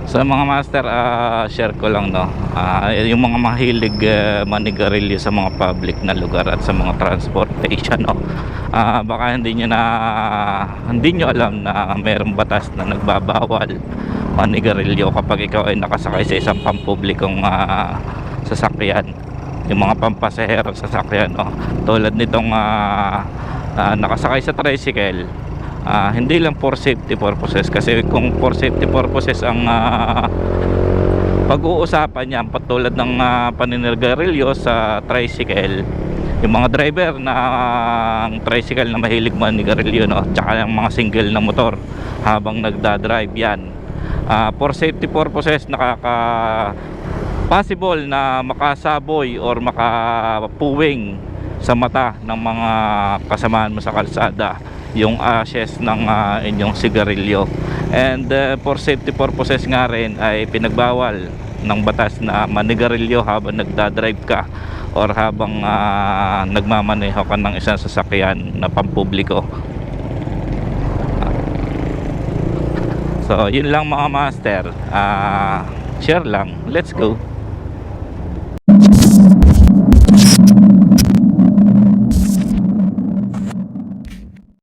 Sa mga master, share ko lang, no. Yung mga mahilig manigarilyo sa mga public na lugar at sa mga transportation, no. Baka hindi nyo alam na mayroong batas na nagbabawal manigarilyo kapag ikaw ay nakasakay sa isang pampublikong sasakyan, yung mga pampasaherong sasakyan, no. Tulad nitong nakasakay sa tricycle. Hindi lang for safety purposes, kasi kung for safety purposes ang pag-uusapan niyan, patulad ng paninigarilyo sa tricycle, yung mga driver ng tricycle na mahilig manigarilyo, no, tsaka yung mga single na motor habang nagdadrive, yan for safety purposes, possible na makasaboy or makapuwing sa mata ng mga kasamaan mo sa kalsada yung ashes ng inyong sigarilyo. And for safety purposes nga rin ay pinagbawal ng batas na manigarilyo habang nagdadrive ka or habang nagmamaneho ka ng isang sasakyan na pampubliko. So yun lang mga master, share lang, let's go.